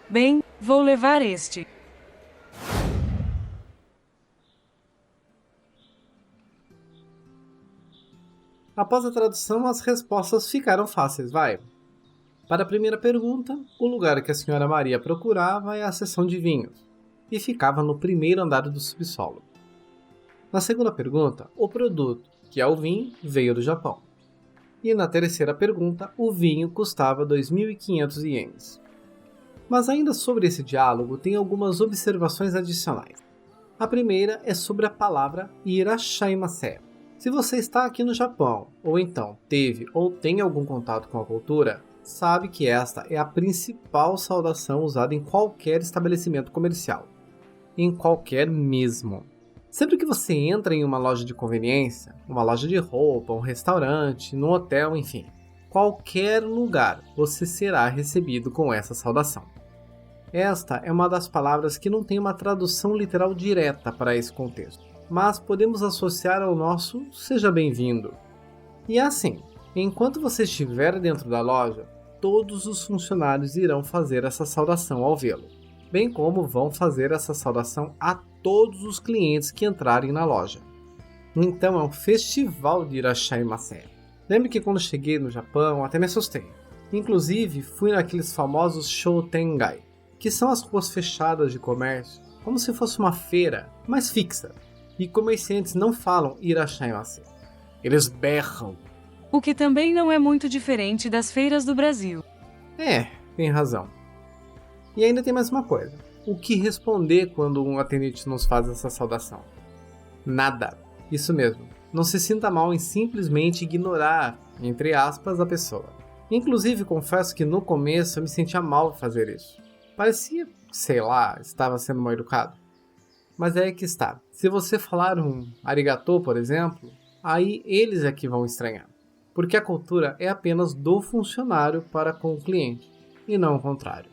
Bem, vou levar este. Após a tradução, as respostas ficaram fáceis, vai. Para a primeira pergunta, o lugar que a senhora Maria procurava é a seção de vinhos, e ficava no primeiro andar do subsolo. Na segunda pergunta, o produto, que é o vinho, veio do Japão. E na terceira pergunta, o vinho custava 2.500 ienes. Mas ainda sobre esse diálogo, tem algumas observações adicionais. A primeira é sobre a palavra irashaimase. Se você está aqui no Japão, ou então teve ou tem algum contato com a cultura, sabe que esta é a principal saudação usada em qualquer estabelecimento comercial. Em qualquer mesmo. Sempre que você entra em uma loja de conveniência, uma loja de roupa, um restaurante, num hotel, enfim, qualquer lugar você será recebido com essa saudação. Esta é uma das palavras que não tem uma tradução literal direta para esse contexto, mas podemos associar ao nosso seja bem-vindo. E é assim, enquanto você estiver dentro da loja, todos os funcionários irão fazer essa saudação ao vê-lo, bem como vão fazer essa saudação a todos os clientes que entrarem na loja. Então é um festival de irashaimase. Lembro que quando cheguei no Japão até me assustei. Inclusive fui naqueles famosos Shoutengai, que são as ruas fechadas de comércio, como se fosse uma feira, mas fixa. E comerciantes não falam irashaimase. Eles berram. O que também não é muito diferente das feiras do Brasil. Tem razão. E ainda tem mais uma coisa. O que responder quando um atendente nos faz essa saudação? Nada. Isso mesmo. Não se sinta mal em simplesmente ignorar, entre aspas, a pessoa. Inclusive, confesso que no começo eu me sentia mal por fazer isso. Parecia, sei lá, estava sendo mal educado. Mas é que está. Se você falar um arigatô, por exemplo, aí eles é que vão estranhar. Porque a cultura é apenas do funcionário para com o cliente, e não o contrário.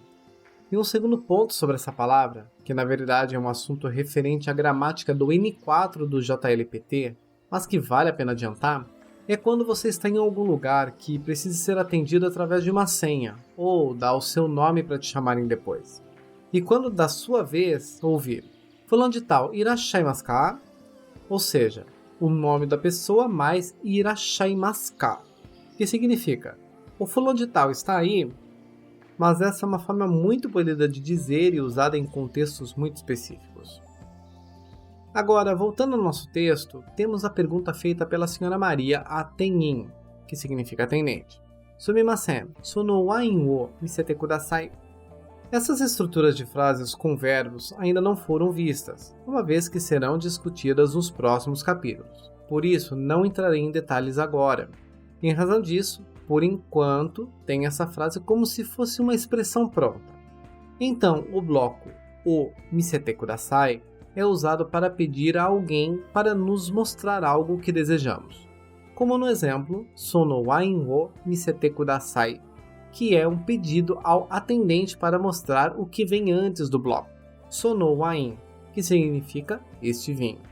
E um segundo ponto sobre essa palavra, que na verdade é um assunto referente à gramática do N4 do JLPT, mas que vale a pena adiantar, é quando você está em algum lugar que precisa ser atendido através de uma senha, ou dá o seu nome para te chamarem depois. E quando da sua vez ouvir fulano de tal, irashaimasu ka? Ou seja, o nome da pessoa mais irashaimasu ka, que significa o fulano de tal está aí, mas essa é uma forma muito polida de dizer e usada em contextos muito específicos. Agora, voltando ao nosso texto, temos a pergunta feita pela senhora Maria a Tenin, que significa atendente. Sumimasen, sono wain wo misete kudasai. Essas estruturas de frases com verbos ainda não foram vistas, uma vez que serão discutidas nos próximos capítulos. Por isso, não entrarei em detalhes agora. Em razão disso, por enquanto, tem essa frase como se fosse uma expressão pronta. Então, o bloco o misete kudasai é usado para pedir a alguém para nos mostrar algo que desejamos. Como no exemplo, sono wain wo misete kudasai, que é um pedido ao atendente para mostrar o que vem antes do bloco. Sono wain, que significa este vinho.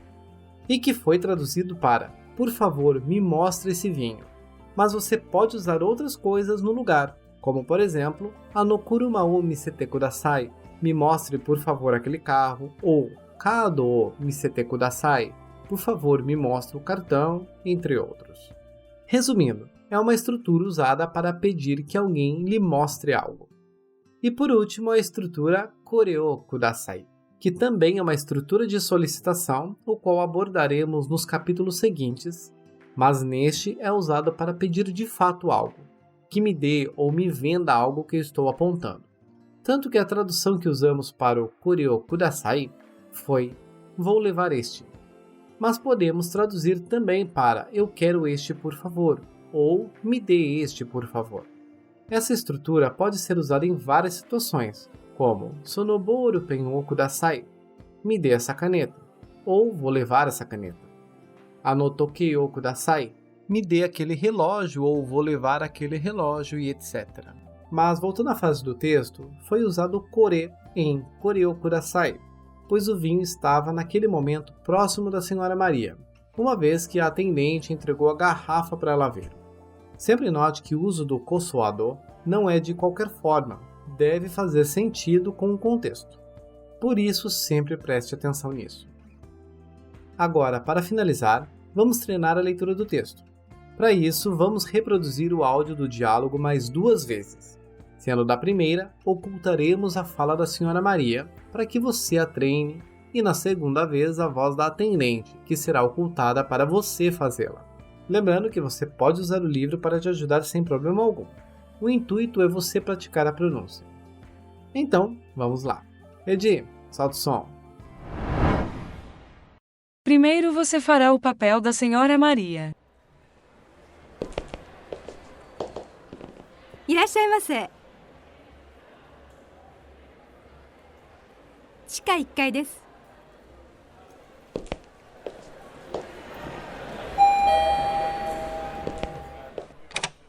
E que foi traduzido para, por favor, me mostre esse vinho. Mas você pode usar outras coisas no lugar, como por exemplo, no kuruma o misete kudasai, me mostre por favor aquele carro, ou kaado o misete kudasai, por favor me mostre o cartão, entre outros. Resumindo, é uma estrutura usada para pedir que alguém lhe mostre algo. E por último, a estrutura koreo kudasai, que também é uma estrutura de solicitação, o qual abordaremos nos capítulos seguintes, mas neste é usado para pedir de fato algo, que me dê ou me venda algo que eu estou apontando. Tanto que a tradução que usamos para o koreo kudasai foi vou levar este. Mas podemos traduzir também para eu quero este por favor, ou me dê este por favor. Essa estrutura pode ser usada em várias situações, como sonoboru pen o kudasai, me dê essa caneta, ou vou levar essa caneta. Anotoke o kudasai, me dê aquele relógio, ou vou levar aquele relógio, e etc. Mas voltando à frase do texto, foi usado o kore em koreo kudasai, pois o vinho estava naquele momento próximo da senhora Maria, uma vez que a atendente entregou a garrafa para ela ver. Sempre note que o uso do kosoado não é de qualquer forma, deve fazer sentido com o contexto. Por isso, sempre preste atenção nisso. Agora, para finalizar, vamos treinar a leitura do texto. Para isso, vamos reproduzir o áudio do diálogo mais 2 vezes. Sendo da primeira, ocultaremos a fala da senhora Maria para que você a treine, e na segunda vez a voz da atendente, que será ocultada para você fazê-la. Lembrando que você pode usar o livro para te ajudar sem problema algum. O intuito é você praticar a pronúncia. Então, vamos lá. Edi, solta o som. Primeiro você fará o papel da senhora Maria. いらっしゃいませ。地下1階です。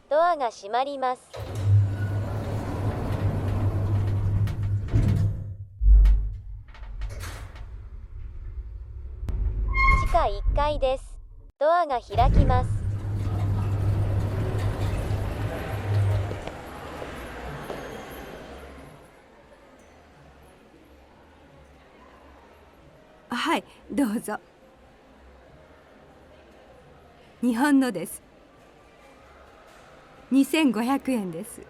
ドアが閉まります。下1階です。ドアが開きます。はい、どうぞ。日本のです。2500円です。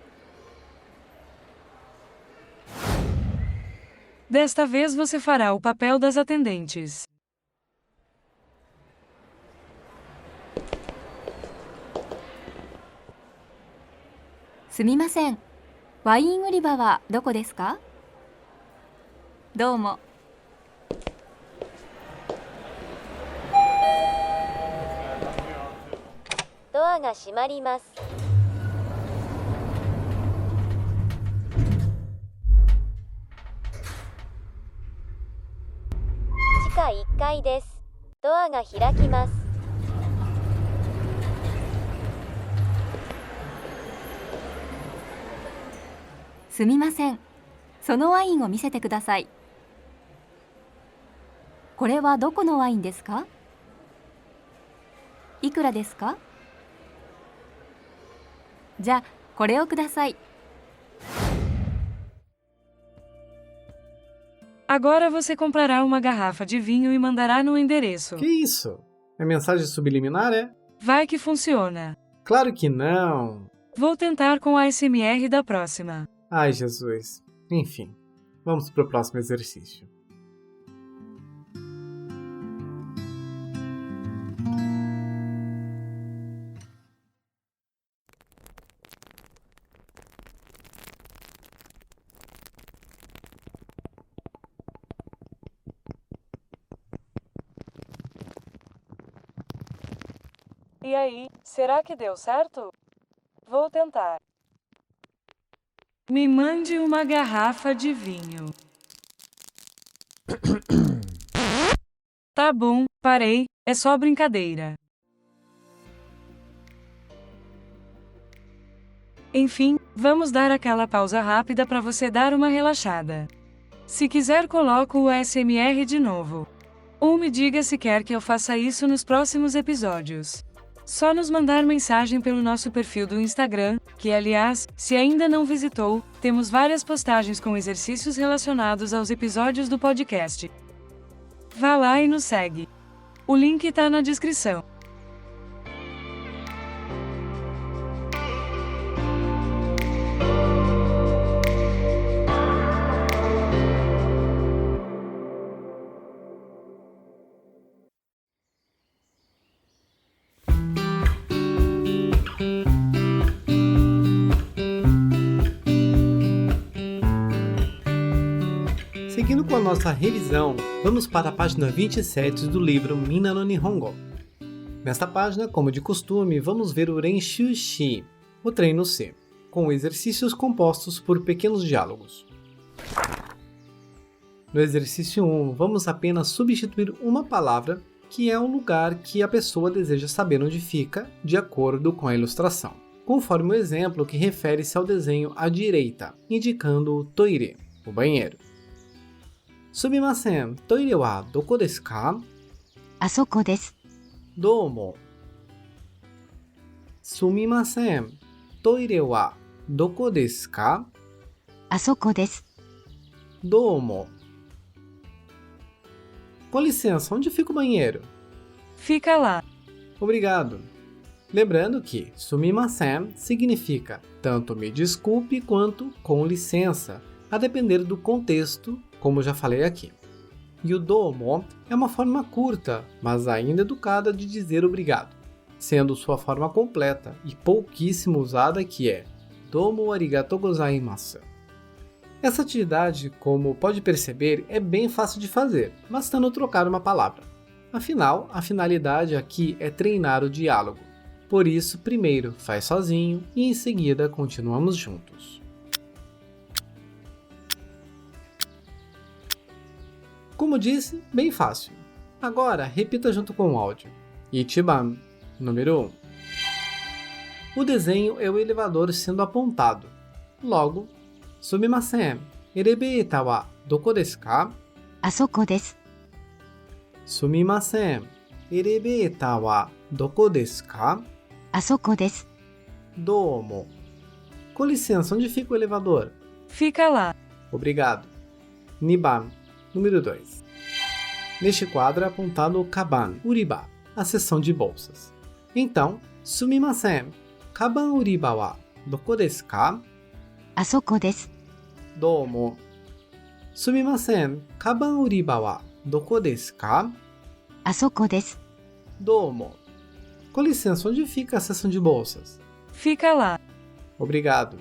Desta vez você fará o papel das atendentes. すみません。ワイン売り場はどこですか？どうも。ドアが閉まります。地下1階です。ドアが開きます。すみません。そのワインを見せてください。これはどこのワインですか？いくらですか？じゃあ、これをください。Agora você comprará uma garrafa de vinho e mandará no endereço. Que isso? É mensagem subliminar, é? Vai que funciona. Claro que não! Vou tentar com a ASMR da próxima. Ai, Jesus. Enfim, vamos para o próximo exercício. E aí, será que deu certo? Vou tentar. Me mande uma garrafa de vinho. Tá bom, parei, é só brincadeira. Enfim, vamos dar aquela pausa rápida para você dar uma relaxada. Se quiser, coloco o ASMR de novo. Ou me diga se quer que eu faça isso nos próximos episódios. Só nos mandar mensagem pelo nosso perfil do Instagram, que aliás, se ainda não visitou, temos várias postagens com exercícios relacionados aos episódios do podcast. Vá lá e nos segue. O link tá na descrição. Seguindo com a nossa revisão, vamos para a página 27 do livro Minna no Nihongo. Nesta página, como de costume, vamos ver o Renshu Shi, o treino C, com exercícios compostos por pequenos diálogos. No exercício 1, vamos apenas substituir uma palavra, que é o lugar que a pessoa deseja saber onde fica, de acordo com a ilustração, conforme o exemplo que refere-se ao desenho à direita, indicando o toire, o banheiro. Sumimasen, toire wa doko desu ka? あそこです。Domo. Sumimasen, toire wa doko desu ka? あそこです。 Domo. Com licença, onde fica o banheiro? Fica lá. Obrigado. Lembrando que sumimasen significa tanto me desculpe quanto com licença, a depender do contexto, como já falei aqui. E o domo é uma forma curta, mas ainda educada de dizer obrigado, sendo sua forma completa e pouquíssimo usada, que é domo arigatou gozaimasu. Essa atividade, como pode perceber, é bem fácil de fazer, bastando trocar uma palavra. Afinal, a finalidade aqui é treinar o diálogo. Por isso, primeiro faz sozinho e em seguida continuamos juntos. Como disse, bem fácil. Agora, repita junto com o áudio. Ichiban, número 1. O desenho é o elevador sendo apontado. Logo, sumimasen, elevator wa doko desu ka? あそこです。 Sumimasen, Elevator wa doko desu ka? あそこです。 Domo. Com licença, onde fica o elevador? Fica lá. Obrigado. Niban, número 2. Neste quadro é apontado o Kaban Uriba, a seção de bolsas. Então, sumimasen, Kaban Uriba wa doko desu ka? あそこです。 Domo. Sumimasen, Kaban Uriba wa doko desu ka? あそこです。 Domo. Com licença, onde fica a seção de bolsas? Fica lá. Obrigado.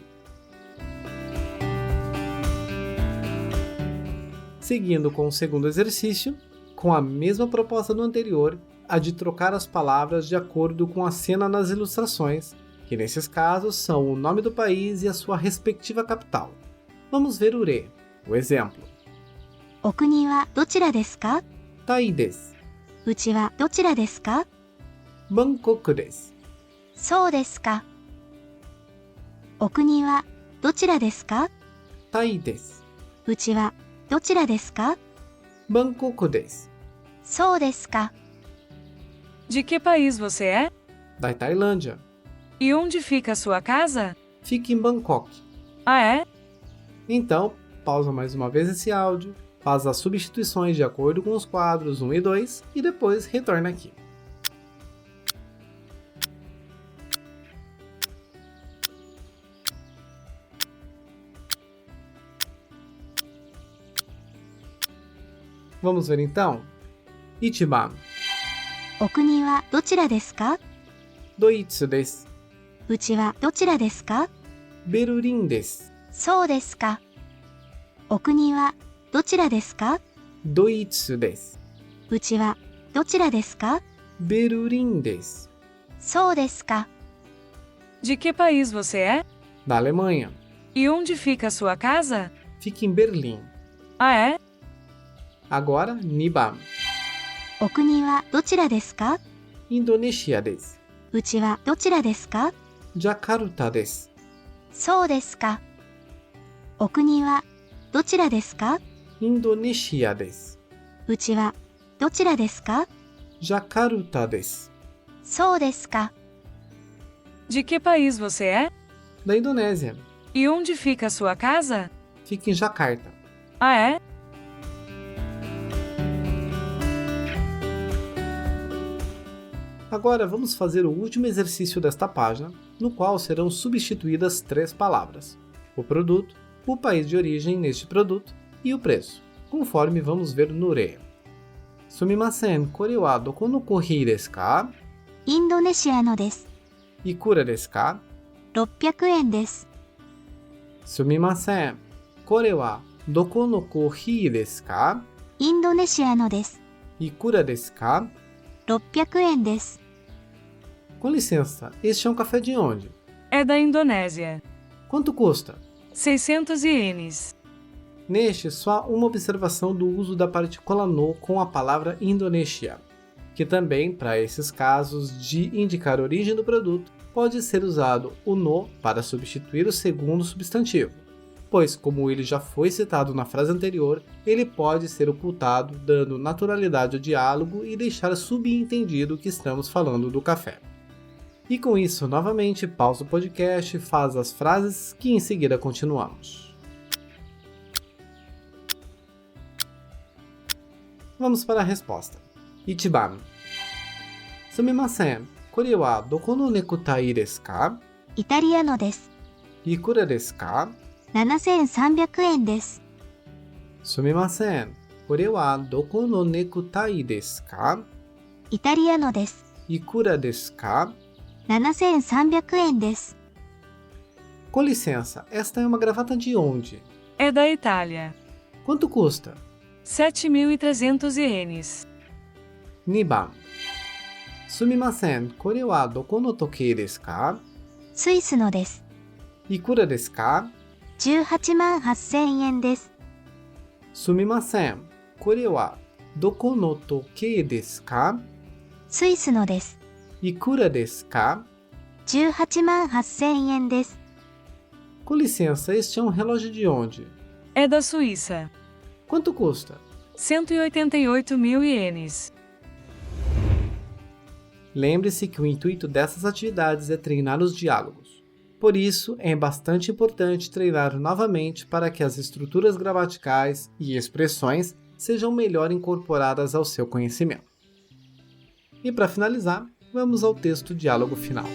Seguindo com o segundo exercício, com a mesma proposta do anterior, a de trocar as palavras de acordo com a cena nas ilustrações, que nesses casos são o nome do país e a sua respectiva capital. Vamos ver o re, o exemplo. お国はどちらですか? Tai desu. うちはどちらですか? Bangkok desu. そうですか。お国はどちらですか? Tai desu. うちはどちらですか? Bangkok desu. そうですか。 De que país você é? Da Tailândia. E onde fica a sua casa? Fica em Bangkok. Ah, é? Então, pausa mais uma vez esse áudio, faz as substituições de acordo com os quadros 1 e 2 e depois retorna aqui. Vamos ver então? Ichiban. お国はどちらですか? Doitsu desu. うちはどちらですか? Berlin desu. そうですか。お国はどちらですか? Doitsu desu. うちはどちらですか? Berlin desu. そうですか。 De que país você é? Da Alemanha. E onde fica a sua casa? Fica em Berlim. Ah, é? Agora, Niban. お国はどちらですか? Indonesia desu. うちはどちらですか? Jakarta desu. そうですか。お国はどちらですか? Indonesia desu. うちはどちらですか? Jakarta desu. そうですか。 De que país você é? Da Indonésia. E onde fica a sua casa? Fica em Jakarta. Ah, é? Agora vamos fazer o último exercício desta página, no qual serão substituídas 3 palavras: o produto, o país de origem neste produto e o preço, conforme vamos ver no re. Sumimasen, kore wa doko no kohi desu ka? インドネシアのです。 Ikura desu ka? 600円です。 Sumimasen, kore wa doko no kohi desu ka? インドネシアのです。 Ikura desu ka? 600円です。 Com licença, este é um café de onde? É da Indonésia. Quanto custa? 600 ienes. Neste, só uma observação do uso da partícula no com a palavra Indonésia, que também, para esses casos de indicar a origem do produto, pode ser usado o no para substituir o segundo substantivo, pois, como ele já foi citado na frase anterior, ele pode ser ocultado, dando naturalidade ao diálogo e deixar subentendido que estamos falando do café. E com isso, novamente, pausa o podcast e faz as frases que em seguida continuamos. Vamos para a resposta. Ichiban. Sumimasen, kore wa doko no nekutai desu ka? イタリアのです。 Ikura desu ka? 7300円です。 Sumimasen, kore wa doko no nekutai desu ka? イタリアのです。 Ikura desu ka? 7300円です。 Com licença, esta é uma gravata de onde? É da Itália. Quanto custa? 7.300 ienes. Niban. Sumimasen, kore wa doko no tokei desu ka? スイスのです。 Ikura desu ka? 18万8000円です。 Sumimasen, kore wa doko no tokei desu ka? スイスのです。 Ikura desu ka? 18万8000円です。 Com licença, este é um relógio de onde? É da Lembre-se que o intuito dessas atividades é treinar os diálogos. Por isso, é bastante importante treinar novamente para que as estruturas gramaticais e expressões sejam melhor incorporadas ao seu conhecimento. E para finalizar, vamos ao texto diálogo final.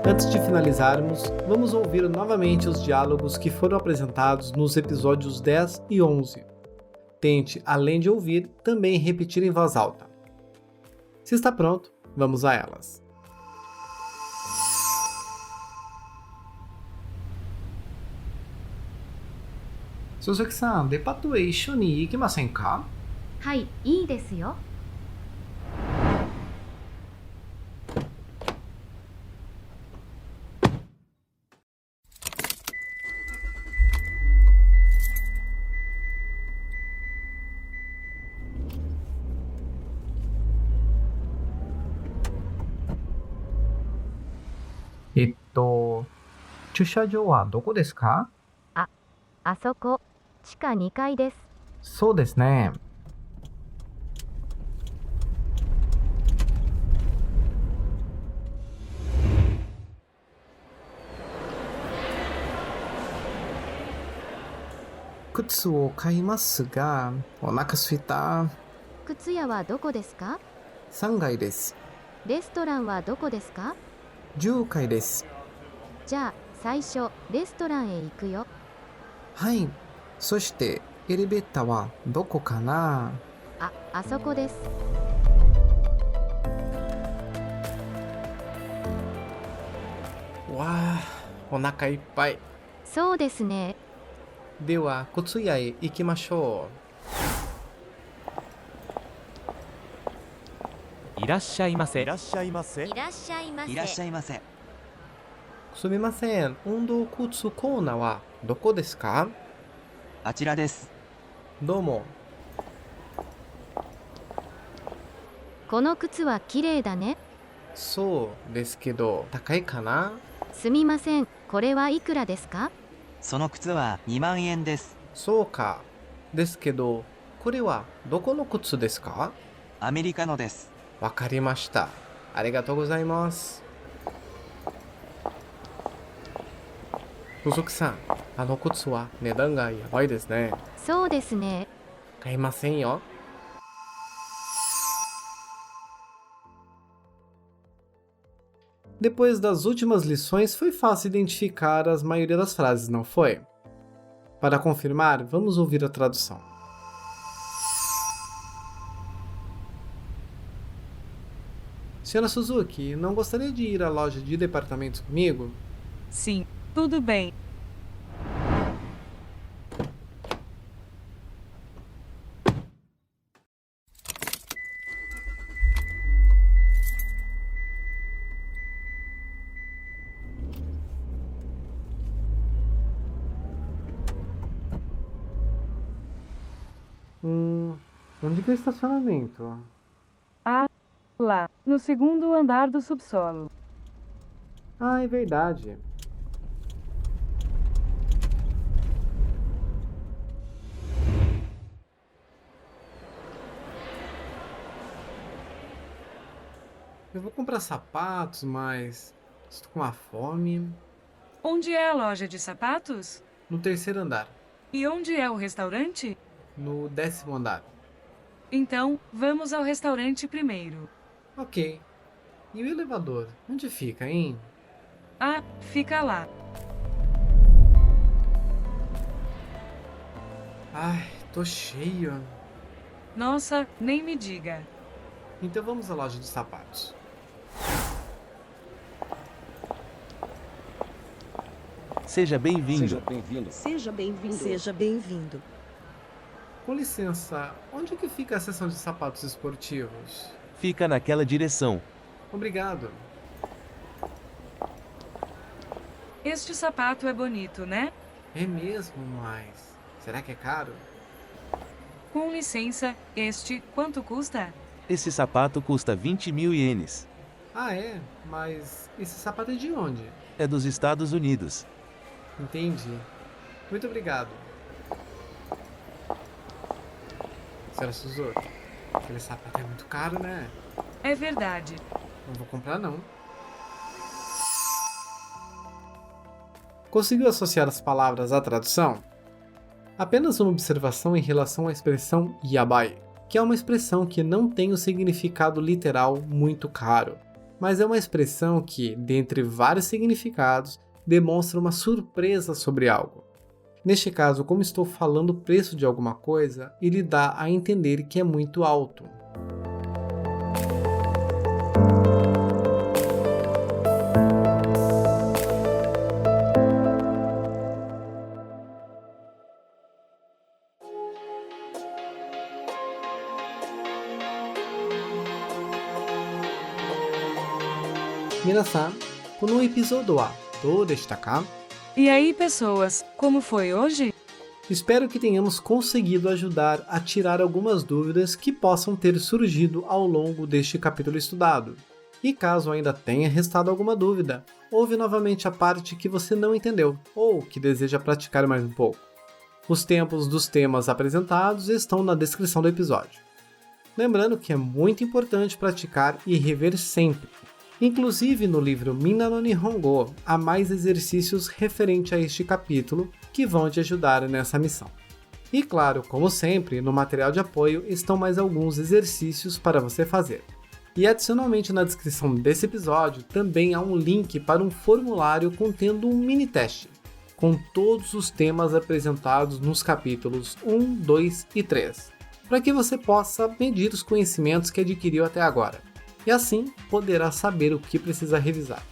Antes de finalizarmos, vamos ouvir novamente os diálogos que foram apresentados nos episódios 10 e 11. Tente, além de ouvir, também repetir em voz alta. Se está pronto, vamos a elas. 佐々木さん、デパートへ一緒に行きませんか？はい、いいですよ。駐車場はどこですか？あそこ、地下2階です。そうですね。靴を買いますが、お腹すいた。靴屋はどこですか？3階です。レストランはどこですか10階です。じゃあ、最初、レストランへ行くよ。はい。そして、エレベーターはどこかな？あそこです。わあ、お腹いっぱい。そうですね。では、靴屋へ行きましょう。いらっしゃいませ。いらっしゃいませ。いらっしゃいませ。すみません、運動靴コーナーはどこですか？あちらです。どうも。この靴は綺麗だね。そうですけど、高いかな？すみません、これはいくらですか？その靴は2万円です。そうか。ですけど、これはどこの靴ですか？アメリカのです。わかりました。ありがとうございます。佐々木さん、あの靴は値段がやばいですね。そうですね。買いませんよ。Depois das últimas lições, foi fácil identificar a maioria das frases, não foi? Para confirmar, vamos ouvir a tradução. Senhora Suzuki, não gostaria de ir à loja de departamentos comigo? Sim, tudo bem. Onde que é o estacionamento? Lá, no segundo andar do subsolo. Ah, é verdade. Eu vou comprar sapatos, mas estou com uma fome. Onde é a loja de sapatos? No 3º andar. E onde é o restaurante? No 10º andar. Então, vamos ao restaurante primeiro. Ok. E o elevador? Onde fica, hein? Fica lá. Ai, tô cheio. Nossa, nem me diga. Então vamos à loja de sapatos. Seja bem-vindo. Seja bem-vindo. Seja bem-vindo. Com licença, onde que fica a seção de sapatos esportivos? Fica naquela direção. Obrigado. Este sapato é bonito, né? É mesmo, mas será que é caro? Com licença, quanto custa? Esse sapato custa 20.000 ienes. Ah, é? Mas esse sapato é de onde? É dos Estados Unidos. Entendi. Muito obrigado. Senhora Suzuki, aquele sapato é muito caro, né? É verdade. Não vou comprar, não. Conseguiu associar as palavras à tradução? Apenas uma observação em relação à expressão yabai, que é uma expressão que não tem o significado literal muito caro, mas é uma expressão que, dentre vários significados, demonstra uma surpresa sobre algo. Neste caso, como estou falando o preço de alguma coisa, ele dá a entender que é muito alto. Minasan, このエピソードはどうでしたか? E aí, pessoas, como foi hoje? Espero que tenhamos conseguido ajudar a tirar algumas dúvidas que possam ter surgido ao longo deste capítulo estudado. E caso ainda tenha restado alguma dúvida, ouve novamente a parte que você não entendeu ou que deseja praticar mais um pouco. Os tempos dos temas apresentados estão na descrição do episódio. Lembrando que é muito importante praticar e rever sempre. Inclusive no livro Minna no Nihongo, há mais exercícios referente a este capítulo que vão te ajudar nessa missão. E claro, como sempre, no material de apoio estão mais alguns exercícios para você fazer. E adicionalmente na descrição desse episódio também há um link para um formulário contendo um mini teste, com todos os temas apresentados nos capítulos 1, 2 e 3, para que você possa medir os conhecimentos que adquiriu até agora. E assim poderá saber o que precisa revisar.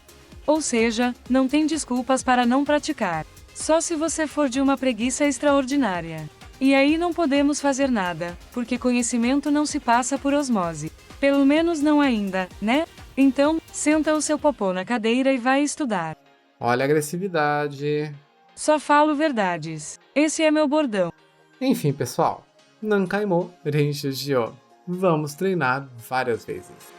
Ou seja, não tem desculpas para não praticar. Só se você for de uma preguiça extraordinária. E aí não podemos fazer nada, porque conhecimento não se passa por osmose. Pelo menos não ainda, né? Então, senta o seu popô na cadeira e vai estudar. Olha a agressividade. Só falo verdades. Esse é meu bordão. Enfim, pessoal. Nankai mo renshu shiyou. Vamos treinar várias vezes.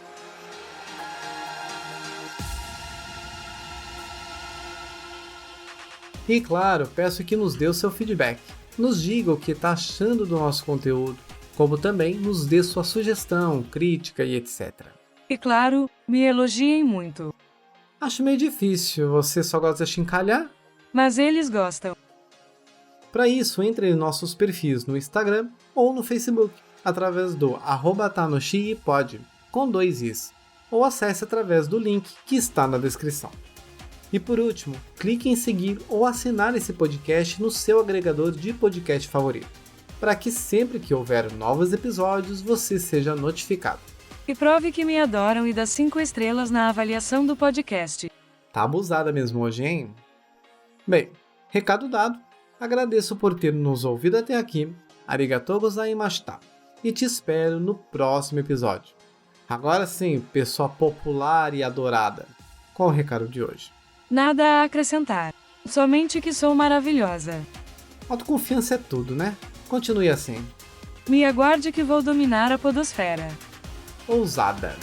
E claro, peço que nos dê o seu feedback. Nos diga o que está achando do nosso conteúdo, como também nos dê sua sugestão, crítica e etc. E claro, me elogiem muito. Acho meio difícil, você só gosta de chincalhar? Mas eles gostam. Para isso, entre em nossos perfis no Instagram ou no Facebook, através do @tanoshiipod, com 2 i's, ou acesse através do link que está na descrição. E por último, clique em seguir ou assinar esse podcast no seu agregador de podcast favorito, para que sempre que houver novos episódios você seja notificado. E prove que me adoram e dá 5 estrelas na avaliação do podcast. Tá abusada mesmo hoje, hein? Bem, recado dado, agradeço por ter nos ouvido até aqui, arigatou gozaimashita, e te espero no próximo episódio. Agora sim, pessoa popular e adorada, qual o recado de hoje? Nada a acrescentar. Somente que sou maravilhosa. Autoconfiança é tudo, né? Continue assim. Me aguarde que vou dominar a podosfera. Ousada.